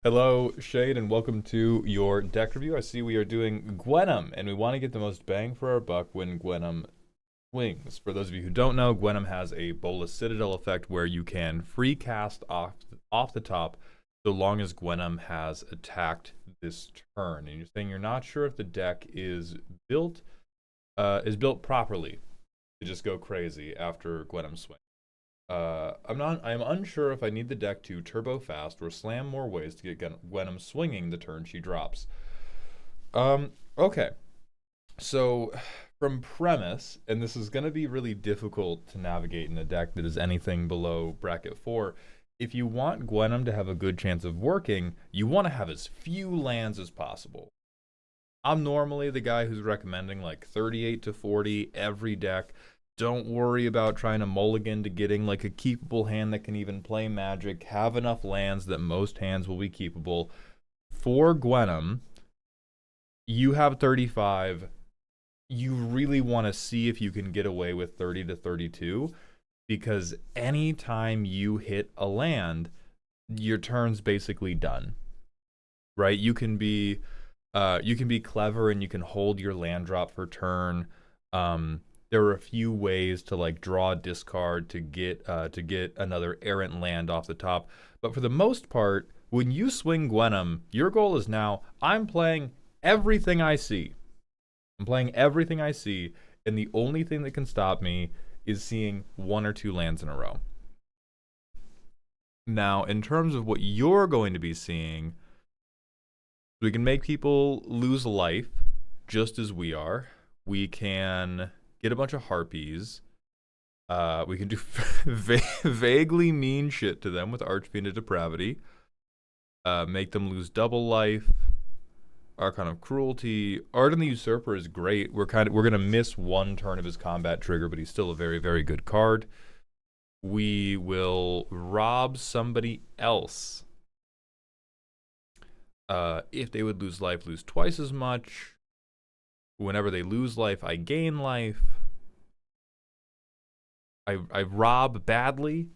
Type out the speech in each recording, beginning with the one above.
Hello, Shade, and welcome to your deck review. I see we are doing Gwenum, and we want to get the most bang for our buck when Gwenum swings. For those of you who don't know, Gwenum has a Bolas Citadel effect where you can free cast off the top so long as Gwenum has attacked this turn. And you're saying you're not sure if the deck is built properly to just go crazy after Gwenum swings. I'm unsure if I need the deck to turbo fast or slam more ways to get Gwenum swinging the turn she drops. Okay. So, from premise, and this is going to be really difficult to navigate in a deck that is anything below bracket 4, if you want Gwenum to have a good chance of working, you want to have as few lands as possible. I'm normally the guy who's recommending like 38 to 40 every deck. Don't worry about trying to mulligan to getting like a keepable hand that can even play Magic. Have enough lands that most hands will be keepable. For Gwenum, you have 35. You really want to see if you can get away with 30 to 32, because anytime you hit a land, your turn's basically done. Right? You can be clever and you can hold your land drop for turn. There are a few ways to like draw a discard to get another errant land off the top, but for the most part, when you swing Gwenum, your goal is now I'm playing everything I see. I'm playing everything I see, and the only thing that can stop me is seeing one or two lands in a row. Now, in terms of what you're going to be seeing, we can make people lose life just as we are. We can get a bunch of harpies. We can do vaguely mean shit to them with Archfiend of Depravity. Make them lose double life. Archon of Cruelty. Arden the Usurper is great. We're gonna miss one turn of his combat trigger, but he's still a very, very good card. We will rob somebody else. If they would lose life, lose twice as much. Whenever they lose life, I gain life. I rob badly.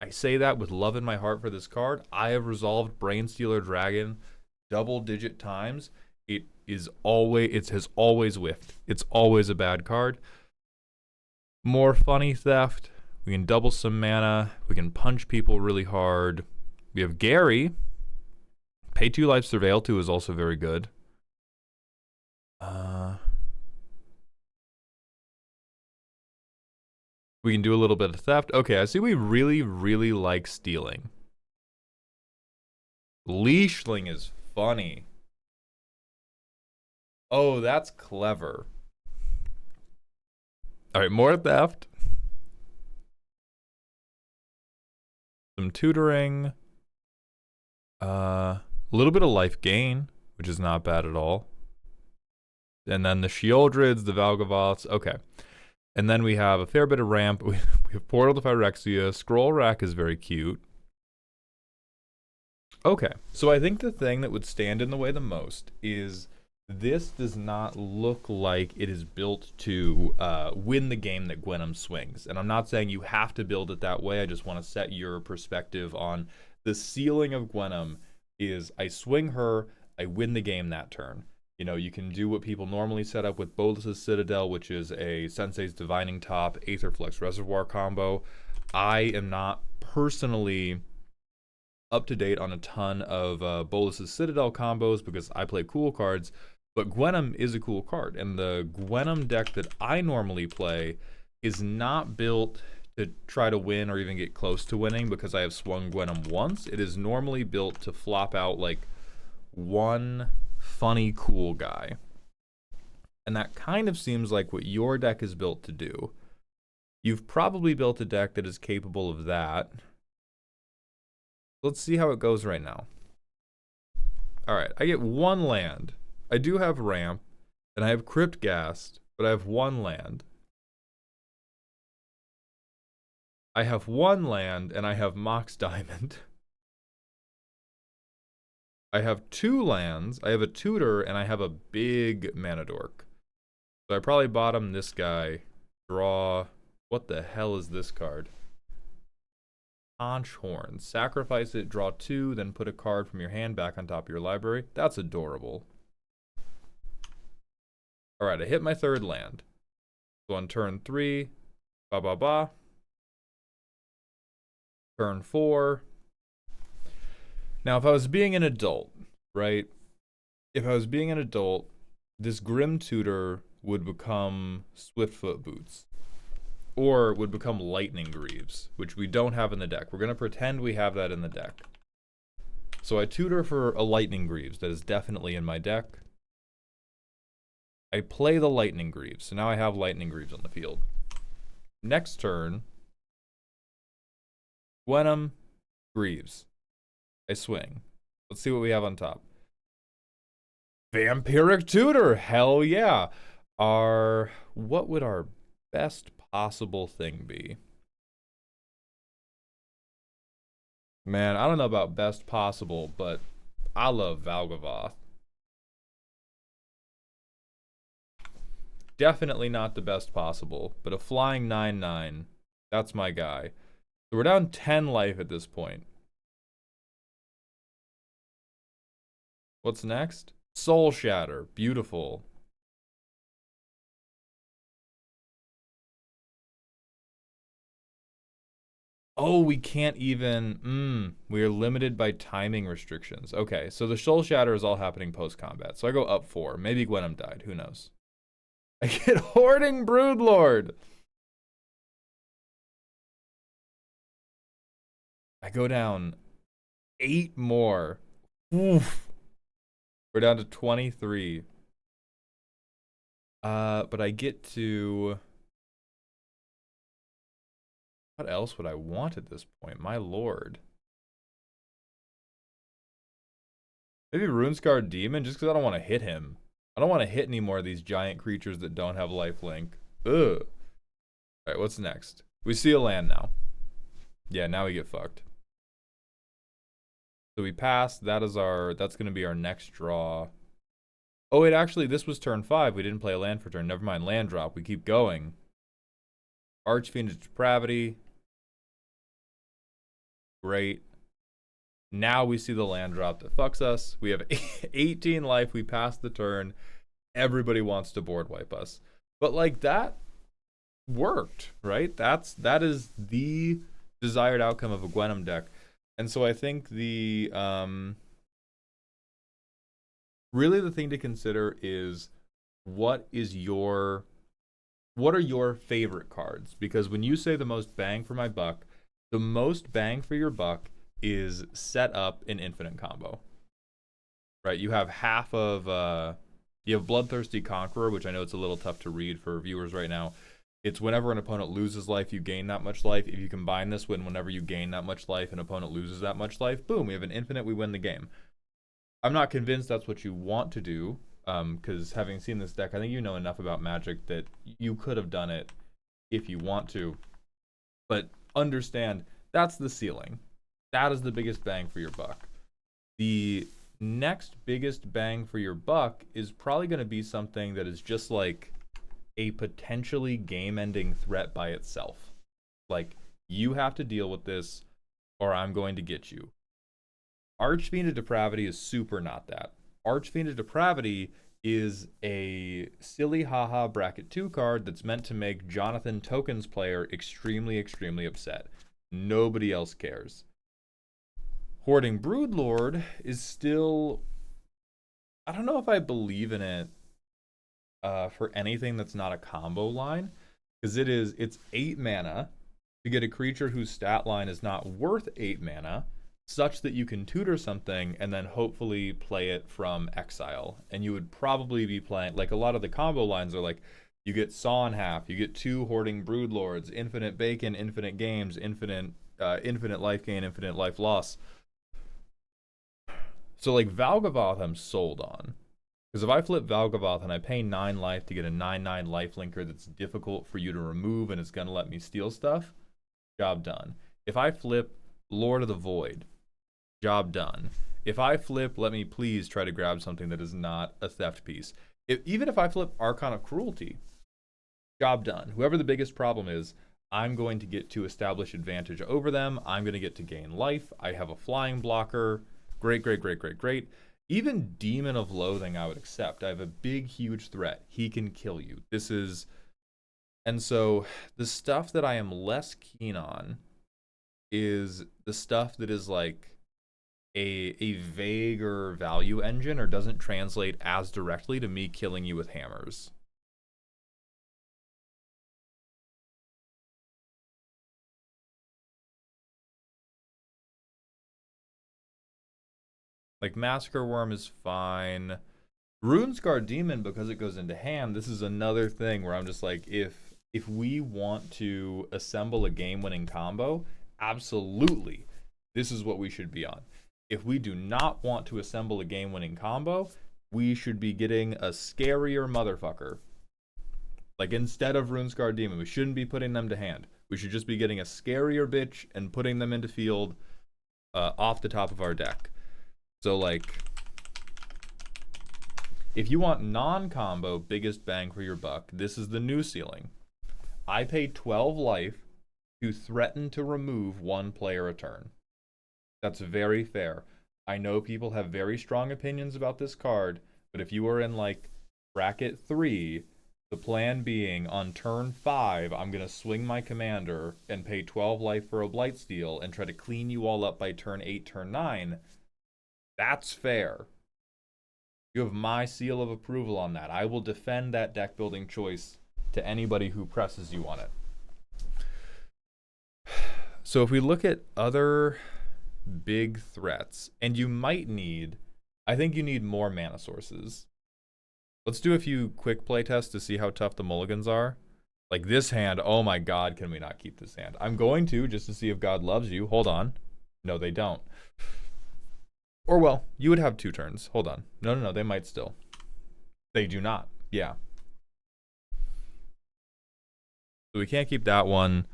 I say that with love in my heart for this card. I have resolved Brainstealer Dragon double-digit times. It has always whiffed. It's always a bad card. More Funny Theft. We can double some mana. We can punch people really hard. We have Gary. Pay 2 life, Surveil 2 is also very good. We can do a little bit of theft. Okay, I see we really, really like stealing. Leashling is funny. Oh, that's clever. All right, more theft. Some tutoring. A little bit of life gain, which is not bad at all. And then the Sheoldrids, the Valgavoths. Okay. And then we have a fair bit of ramp. We have Portal to Phyrexia. Scroll Rack is very cute. Okay, so I think the thing that would stand in the way the most is this does not look like it is built to win the game that Gwenum swings. And I'm not saying you have to build it that way. I just want to set your perspective on the ceiling of Gwenum is I swing her, I win the game that turn. You know, you can do what people normally set up with Bolas' Citadel, which is a Sensei's Divining Top, Aetherflux Reservoir combo. I am not personally up to date on a ton of Bolas' Citadel combos because I play cool cards, but Gwenum is a cool card. And the Gwenum deck that I normally play is not built to try to win or even get close to winning because I have swung Gwenum once. It is normally built to flop out like one funny cool guy. And that kind of seems like what your deck is built to do. You've probably built a deck that is capable of that. Let's see how it goes right now. All right, I get one land. I do have ramp, and I have Crypt Ghast, but I have one land. I have one land, and I have Mox Diamond. I have 2 lands. I have a Tutor, and I have a big Mana Dork. So I probably bottom this guy. Draw. What the hell is this card? Conch Horn. Sacrifice it, draw 2, then put a card from your hand back on top of your library. That's adorable. Alright, I hit my 3rd land. So on turn 3, ba ba ba. Turn 4. Now, if I was being an adult, right? If I was being an adult, this Grim Tutor would become Swiftfoot Boots. Or would become Lightning Greaves, which we don't have in the deck. We're going to pretend we have that in the deck. So I tutor for a Lightning Greaves that is definitely in my deck. I play the Lightning Greaves, so now I have Lightning Greaves on the field. Next turn, Gwenum, Greaves. I swing. Let's see what we have on top. Vampiric Tutor, hell yeah. What would our best possible thing be? Man, I don't know about best possible, but I love Valgavoth. Definitely not the best possible, but a flying 9/9, that's my guy. So we're down 10 life at this point. What's next? Soul Shatter, beautiful. Oh, we can't even, we are limited by timing restrictions. Okay, so the Soul Shatter is all happening post-combat. So I go up 4. Maybe Gwenum died, who knows? I get Hoarding Broodlord. I go down 8 more. Oof. We're down to 23. But I get to... What else would I want at this point? My lord. Maybe Runescarred Demon, just because I don't want to hit him. I don't want to hit any more of these giant creatures that don't have lifelink. Ugh. Alright, what's next? We see a land now. Yeah, now we get fucked. So we pass. That's going to be our next draw. Oh, wait, actually, this was turn 5. We didn't play a land for turn. Never mind, land drop. We keep going. Archfiend's Depravity. Great. Now we see the land drop that fucks us. We have 18 life. We pass the turn. Everybody wants to board wipe us. But, like, that worked, right? That is the desired outcome of a Gwenum deck. And so I think the... really the thing to consider is what are your favorite cards? Because when you say the most bang for my buck, the most bang for your buck is set up an infinite combo. Right? You have you have Bloodthirsty Conqueror, which I know it's a little tough to read for viewers right now. It's whenever an opponent loses life, you gain that much life. If you combine this whenever you gain that much life, an opponent loses that much life, boom, we have an infinite, we win the game. I'm not convinced that's what you want to do, because having seen this deck, I think you know enough about Magic that you could have done it if you want to. But understand, that's the ceiling. That is the biggest bang for your buck. The next biggest bang for your buck is probably going to be something that is just like a potentially game-ending threat by itself. Like, you have to deal with this, or I'm going to get you. Archfiend of Depravity is super not that. Archfiend of Depravity is a silly haha bracket 2 card that's meant to make Jonathan Token's player extremely, extremely upset. Nobody else cares. Hoarding Broodlord is still... I don't know if I believe in it for anything that's not a combo line. Because it's 8 mana to get a creature whose stat line is not worth 8 mana, such that you can tutor something and then hopefully play it from exile. And you would probably be playing, like a lot of the combo lines are like, you get Saw in half, you get 2 Hoarding Broodlords, infinite bacon, infinite games, infinite life gain, infinite life loss. So like Valgavoth I'm sold on. Because if I flip Valgavoth and I pay 9 life to get a 9/9 lifelinker that's difficult for you to remove and it's going to let me steal stuff, job done. If I flip Lord of the Void, job done. If I flip, let me please try to grab something that is not a theft piece. Even if I flip Archon of Cruelty, job done. Whoever the biggest problem is, I'm going to get to establish advantage over them. I'm going to get to gain life. I have a flying blocker. Great, great, great, great, great. Even Demon of Loathing I would accept. I have a big, huge threat. He can kill you. This is... And so the stuff that I am less keen on is the stuff that is like a vaguer value engine or doesn't translate as directly to me killing you with hammers. Like Massacre Worm is fine. Runescar Demon, because it goes into hand, this is another thing where I'm just like, if we want to assemble a game-winning combo, absolutely, this is what we should be on. If we do not want to assemble a game-winning combo, we should be getting a scarier motherfucker. Like, instead of Runescar Demon, we shouldn't be putting them to hand. We should just be getting a scarier bitch and putting them into field off the top of our deck. So, like, if you want non-combo biggest bang for your buck, this is the new ceiling. I pay 12 life to threaten to remove one player a turn. That's very fair. I know people have very strong opinions about this card, but if you are in, like, bracket 3, the plan being on turn 5, I'm going to swing my commander and pay 12 life for a Blightsteel and try to clean you all up by turn 8, turn 9, that's fair. You have my seal of approval on that. I will defend that deck building choice to anybody who presses you on it. So if we look at other big threats, and you might need, I think you need more mana sources. Let's do a few quick playtests to see how tough the mulligans are. Like this hand, oh my god, can we not keep this hand? I'm going to, just to see if God loves you. Hold on. No, they don't. Or, well, you would have 2 turns. Hold on. No, they might still. They do not. Yeah. So we can't keep that one.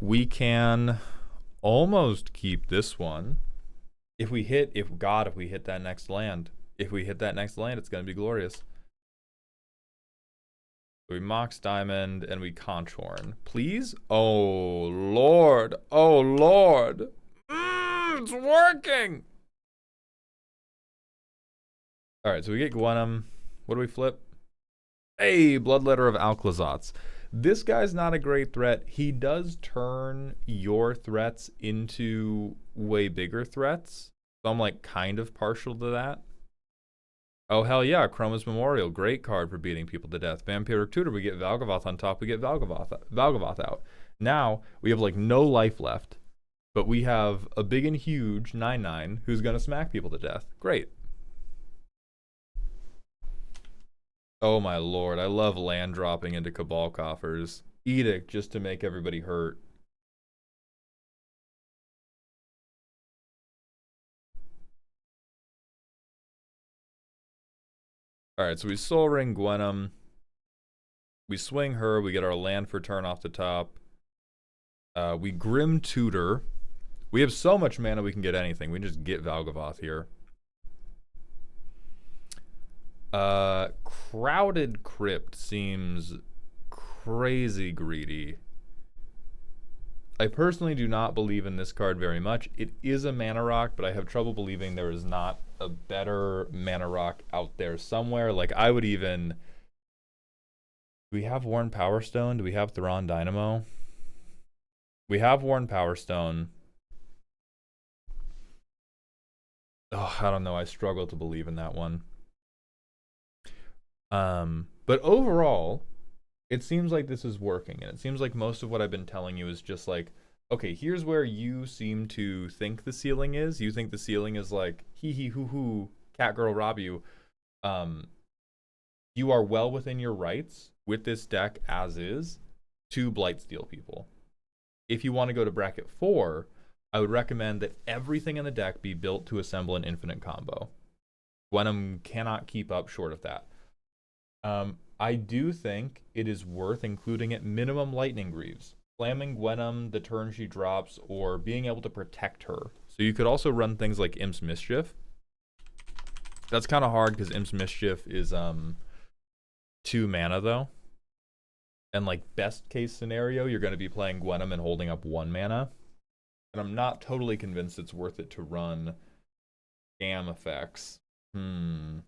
We can almost keep this one. If we hit that next land. If we hit that next land, it's going to be glorious. We Mox Diamond and we Conchhorn. Please? Oh, Lord. Oh, Lord. It's working. Alright, so we get Gwenum. What do we flip? Hey, Bloodletter of Alclazotz. This guy's not a great threat. He does turn your threats into way bigger threats. So I'm like kind of partial to that. Oh, hell yeah, Chroma's Memorial. Great card for beating people to death. Vampiric Tutor, we get Valgavoth on top, we get Valgavoth out. Now, we have like no life left. But we have a big and huge 9/9 who's going to smack people to death. Great. Oh my lord, I love land dropping into Cabal coffers. Edict just to make everybody hurt. Alright, so we Soul Ring Gwenum. We swing her, we get our land for turn off the top. We Grim Tutor. We have so much mana we can get anything. We can just get Valgavoth here. Crowded Crypt seems crazy greedy. I personally do not believe in this card very much. It is a mana rock, but I have trouble believing there is not a better mana rock out there somewhere. Like, I would even... Do we have Worn Power Stone? Do we have Thrawn Dynamo? We have Worn Power Stone. Oh, I don't know. I struggle to believe in that one. But overall, it seems like this is working, and it seems like most of what I've been telling you is just like, okay, here's where you seem to think the ceiling is. You think the ceiling is like, hee hee hoo hoo, cat girl rob you. You are well within your rights with this deck as is to Blightsteel people. If you want to go to bracket 4, I would recommend that everything in the deck be built to assemble an infinite combo. Gwenum cannot keep up short of that. I do think it is worth including at minimum Lightning Greaves. Slamming Gwenum the turn she drops, or being able to protect her. So you could also run things like Imp's Mischief. That's kind of hard because Imp's Mischief is 2 mana though. And like best case scenario, you're going to be playing Gwenum and holding up 1 mana. And I'm not totally convinced it's worth it to run scam effects. I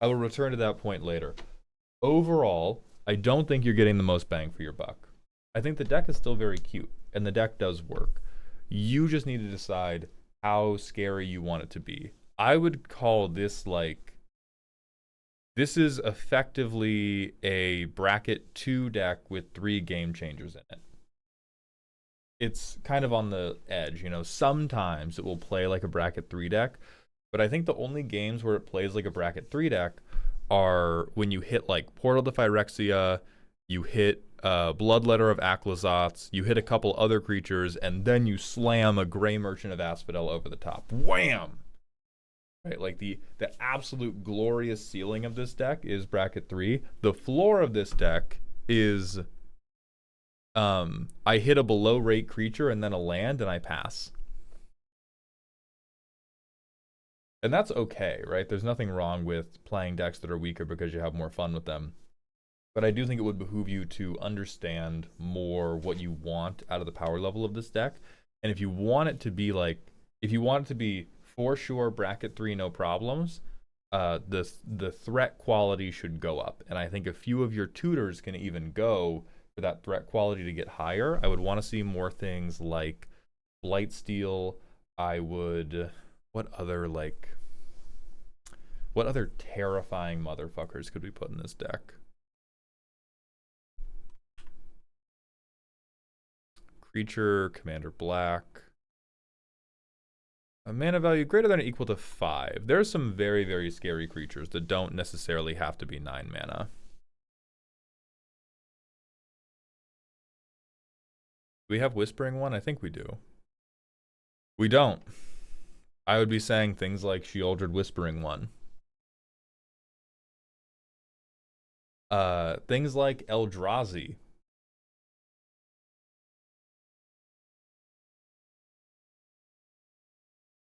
will return to that point later. Overall, I don't think you're getting the most bang for your buck. I think the deck is still very cute, and the deck does work. You just need to decide how scary you want it to be. I would call this like, this is effectively a bracket 2 deck with 3 game changers in it. It's kind of on the edge, you know, sometimes it will play like a bracket 3 deck, but I think the only games where it plays like a bracket 3 deck are when you hit like Portal to Phyrexia, you hit Bloodletter of Aclazotz, you hit a couple other creatures, and then you slam a Grey Merchant of Asphodel over the top. Wham! Right, like the absolute glorious ceiling of this deck is bracket 3. The floor of this deck is I hit a below rate creature and then a land and I pass. And that's okay, right? There's nothing wrong with playing decks that are weaker because you have more fun with them. But I do think it would behoove you to understand more what you want out of the power level of this deck. And if you want it to be like, if you want it to be for sure bracket 3 no problems, the threat quality should go up. And I think a few of your tutors can even go for that threat quality to get higher. I would want to see more things like Blightsteel. I would, what other terrifying motherfuckers could we put in this deck? Creature, Commander Black. A mana value greater than or equal to 5. There's some very, very scary creatures that don't necessarily have to be 9 mana. Do we have Whispering one? I think we do. We don't. I would be saying things like Sheoldred Whispering one. Things like Eldrazi.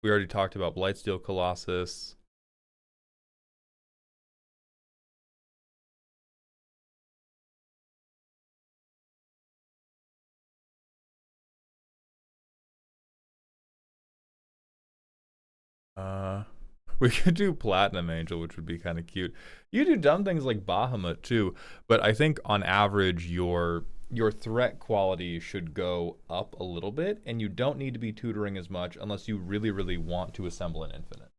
We already talked about Blightsteel Colossus. We could do Platinum Angel, which would be kind of cute. You do dumb things like Bahamut too, but I think on average your threat quality should go up a little bit, and you don't need to be tutoring as much unless you really, really want to assemble an infinite.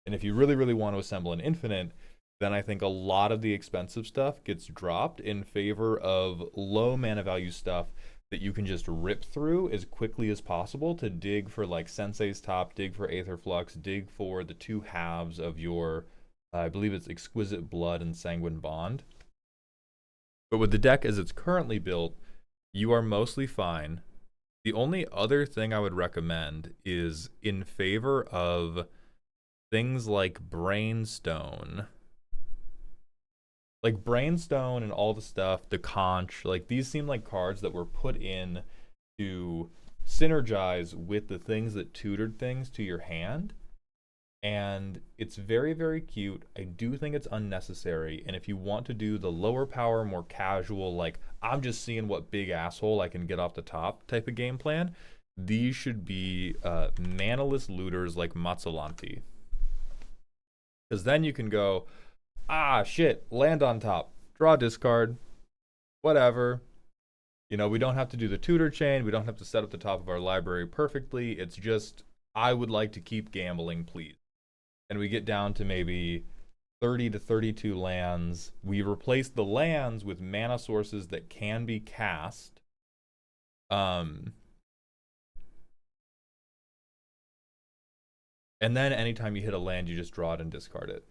And if you really, really want to assemble an infinite, then I think a lot of the expensive stuff gets dropped in favor of low mana value stuff that you can just rip through as quickly as possible to dig for like Sensei's Top, dig for Aetherflux, dig for the 2 halves of your, I believe it's Exquisite Blood and Sanguine Bond. But with the deck as it's currently built, you are mostly fine. The only other thing I would recommend is in favor of things like Brainstone. Like Brainstone and all the stuff, the Conch, like these seem like cards that were put in to synergize with the things that tutored things to your hand. And it's very, very cute. I do think it's unnecessary. And if you want to do the lower power, more casual, like I'm just seeing what big asshole I can get off the top type of game plan, these should be manaless looters like Mazzolanti. Because then you can go, ah, shit, land on top, draw discard, whatever. You know, we don't have to do the tutor chain. We don't have to set up the top of our library perfectly. It's just, I would like to keep gambling, please. And we get down to maybe 30 to 32 lands. We replace the lands with mana sources that can be cast. And then anytime you hit a land, you just draw it and discard it.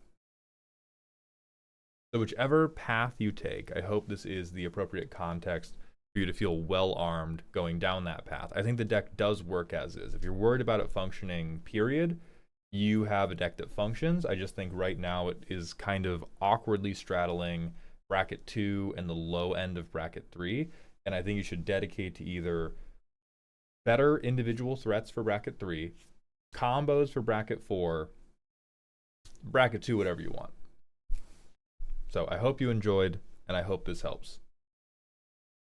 So whichever path you take, I hope this is the appropriate context for you to feel well armed going down that path. I think the deck does work as is. If you're worried about it functioning, period, you have a deck that functions. I just think right now it is kind of awkwardly straddling bracket 2 and the low end of bracket 3. And I think you should dedicate to either better individual threats for bracket 3, combos for bracket 4, bracket 2, whatever you want. So I hope you enjoyed, and I hope this helps.